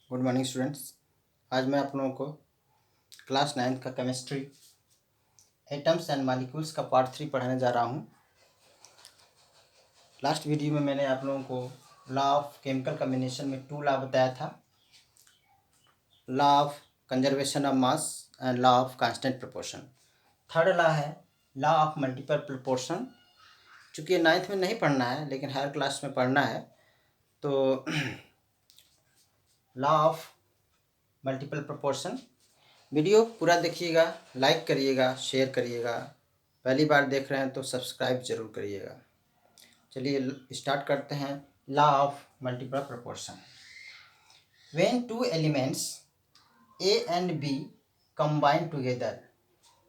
Good morning students. आज मैं आप लोगों को क्लास 9 का केमिस्ट्री एटम्स एंड मॉलिक्यूल्स का पार्ट 3 पढ़ाने जा रहा हूँ। लास्ट वीडियो में मैंने आप लोगों को लॉ ऑफ केमिकल कम्बिनेशन में 2 लॉ बताया था, law of conservation of mass and law of constant proportion. Third law है लॉ ऑफ मल्टीपल प्रोपोर्शन। चूँकि ये 9th में नहीं पढ़ना है लेकिन हायर क्लास में पढ़ना है, तो law of multiple proportion video पूरा देखिएगा, लाइक करिएगा, शेयर करिएगा। पहली बार देख रहे हैं तो सब्सक्राइब जरूर करिएगा। चलिए स्टार्ट करते हैं। Law of multiple proportion. When two elements A and B combine together,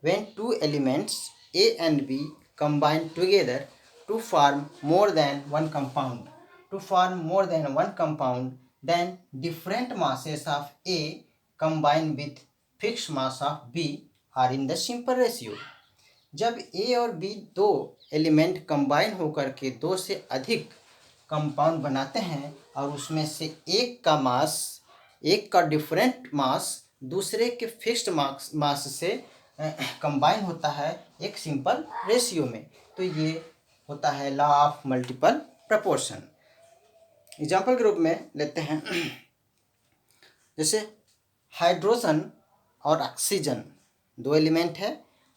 when two elements A and B combine together to form more than one compound, then different masses of A combine with fixed mass of B are in the simple ratio। जब A और B दो element combine होकर के दो से अधिक compound बनाते हैं और उसमें से एक का डिफरेंट मास दूसरे के फिक्स्ड मास से कंबाइन होता है एक सिंपल रेशियो में, तो ये होता है law of multiple proportion. Example के रूप में लेते हैं, जैसे हाइड्रोजन और ऑक्सीजन दो एलिमेंट है।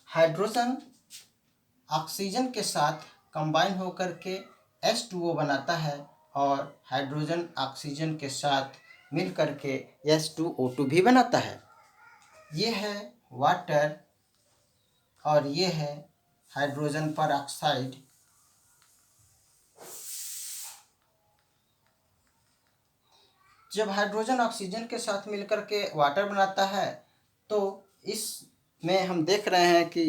हाइड्रोजन ऑक्सीजन के साथ कंबाइन होकर के H2O बनाता है और हाइड्रोजन ऑक्सीजन के साथ मिल करके H2O2 भी बनाता है। ये है वाटर और ये है हाइड्रोजन पर ऑक्साइड। जब हाइड्रोजन ऑक्सीजन के साथ मिलकर के वाटर बनाता है तो इसमें हम देख रहे हैं कि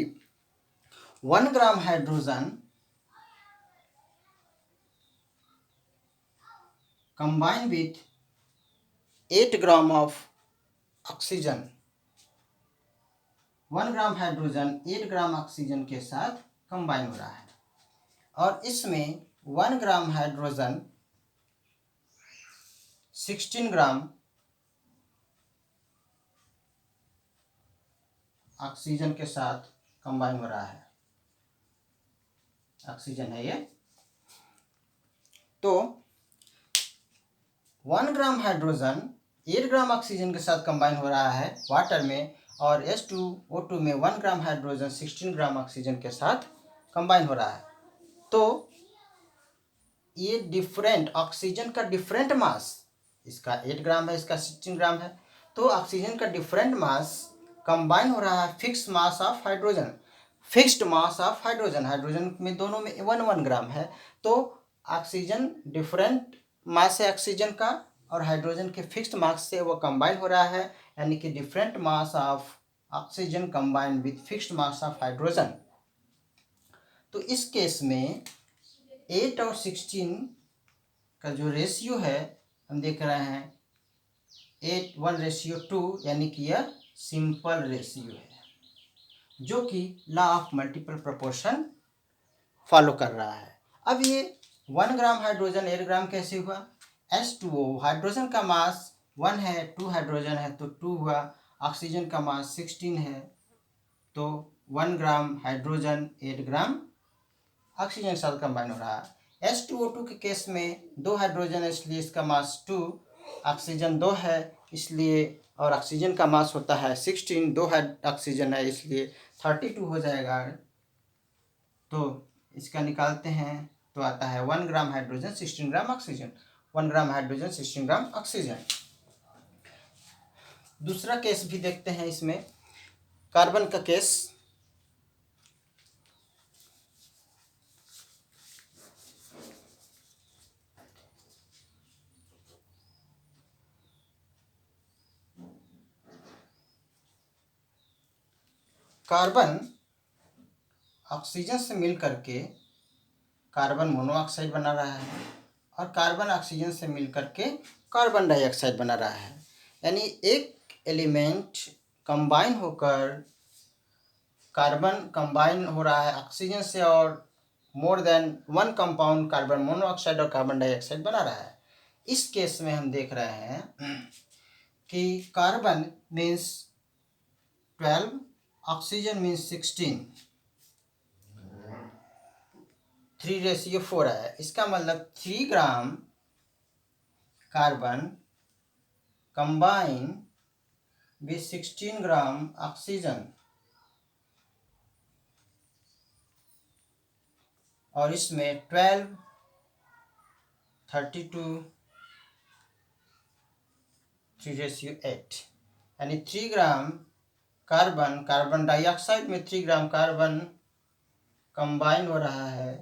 1 gram hydrogen combine with 8 gram of oxygen. 1 gram hydrogen 8 gram oxygen के साथ कंबाइन हो रहा है और इसमें 1 ग्राम हाइड्रोजन 16 ग्राम ऑक्सीजन के साथ कंबाइन हो रहा है। ऑक्सीजन है ये। तो 1 ग्राम हाइड्रोजन 8 ग्राम ऑक्सीजन के साथ कंबाइन हो रहा है वाटर में और H2O2 में 1 ग्राम हाइड्रोजन 16 ग्राम ऑक्सीजन के साथ कंबाइन हो रहा है। तो ये डिफरेंट ऑक्सीजन का डिफरेंट मास, इसका 8 ग्राम है, इसका 16 ग्राम है, तो ऑक्सीजन का डिफरेंट मास कंबाइन हो रहा है fixed mass of hydrogen. Fixed mass of hydrogen, hydrogen में दोनों में 1 ग्राम है, तो ऑक्सीजन डिफरेंट मास है ऑक्सीजन का और हाइड्रोजन के फिक्स्ड मास से वो कंबाइन हो रहा है, यानी कि different mass of oxygen combine with fixed mass of hydrogen. तो इस केस में 8 और 16 का जो रेशियो है हम देख रहे हैं 8:1:2, यानी कि यह सिंपल रेशियो है जो कि law of multiple proportion follow कर रहा है। अब ये 1 ग्राम हाइड्रोजन 8 ग्राम कैसे हुआ? H2O हाइड्रोजन का मास 1 है, 2 हाइड्रोजन है तो 2 हुआ। ऑक्सीजन का मास 16 है तो 1 ग्राम हाइड्रोजन 8 ग्राम ऑक्सीजन के साथ कंबाइन हो रहा है। H2O2 के केस में 2 हाइड्रोजन है इसलिए इसका मास 2, ऑक्सीजन 2 है इसलिए, और ऑक्सीजन का मास होता है 16, 2 ऑक्सीजन है इसलिए 32 हो जाएगा। तो इसका निकालते हैं तो आता है 1 gram hydrogen 16 gram oxygen, 1 gram hydrogen 16 gram oxygen. दूसरा केस भी देखते हैं, इसमें कार्बन का केस। कार्बन ऑक्सीजन से मिलकर के कार्बन मोनोऑक्साइड बना रहा है और कार्बन ऑक्सीजन से मिलकर के कार्बन डाइऑक्साइड बना रहा है, यानी एक एलिमेंट कंबाइन होकर कार्बन कंबाइन हो रहा है ऑक्सीजन से और more than 1 compound carbon monoxide और कार्बन डाइऑक्साइड बना रहा है। इस केस में हम देख रहे हैं कि कार्बन मीन्स 12, ऑक्सीजन मीन्स 16, 3:4 है। इसका मतलब 3 gram carbon combine with 16 gram oxygen, और इसमें 12, 32, 3:8, यानी 3 ग्राम कार्बन डाइऑक्साइड में 3 ग्राम कार्बन कंबाइन हो रहा है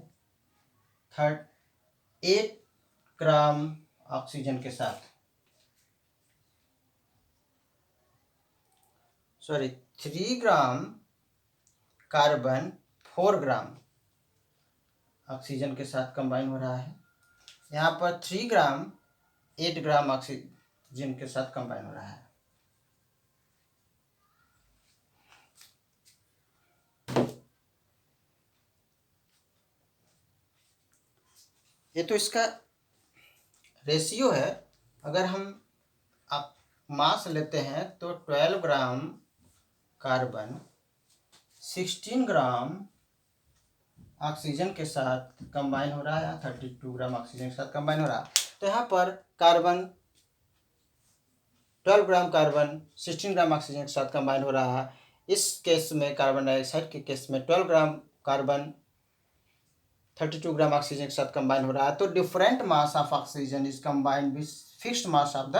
8 ग्राम ऑक्सीजन के साथ, sorry 3 gram carbon 4 gram oxygen के साथ कंबाइन हो रहा है। यहाँ पर 3 ग्राम 8 ग्राम ऑक्सीजन के साथ कंबाइन हो रहा है। ये तो इसका रेशियो है। अगर हम मास लेते हैं तो 12 ग्राम कार्बन 16 ग्राम ऑक्सीजन के साथ कंबाइन हो रहा है, 32 ग्राम ऑक्सीजन के साथ कंबाइन हो रहा है। तो यहाँ पर carbon 12 gram carbon 16 gram oxygen के साथ कंबाइन हो रहा है। इस केस में कार्बन डाइऑक्साइड के केस में 12 ग्राम कार्बन 32 ग्राम ऑक्सीजन के साथ कंबाइन हो रहा है। तो different mass of oxygen is combined with fixed mass of the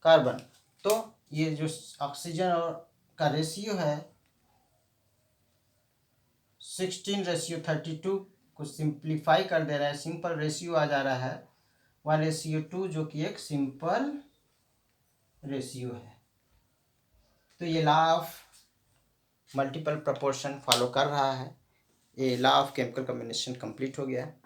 carbon. तो ये जो ऑक्सीजन और का रेशियो है 16:32 को सिंप्लीफाई कर दे रहा है, सिंपल रेशियो आ जा रहा है 1:2, जो कि एक सिंपल रेशियो है। तो ये law of multiple proportion follow कर रहा है। ये law of chemical combination complete हो गया है।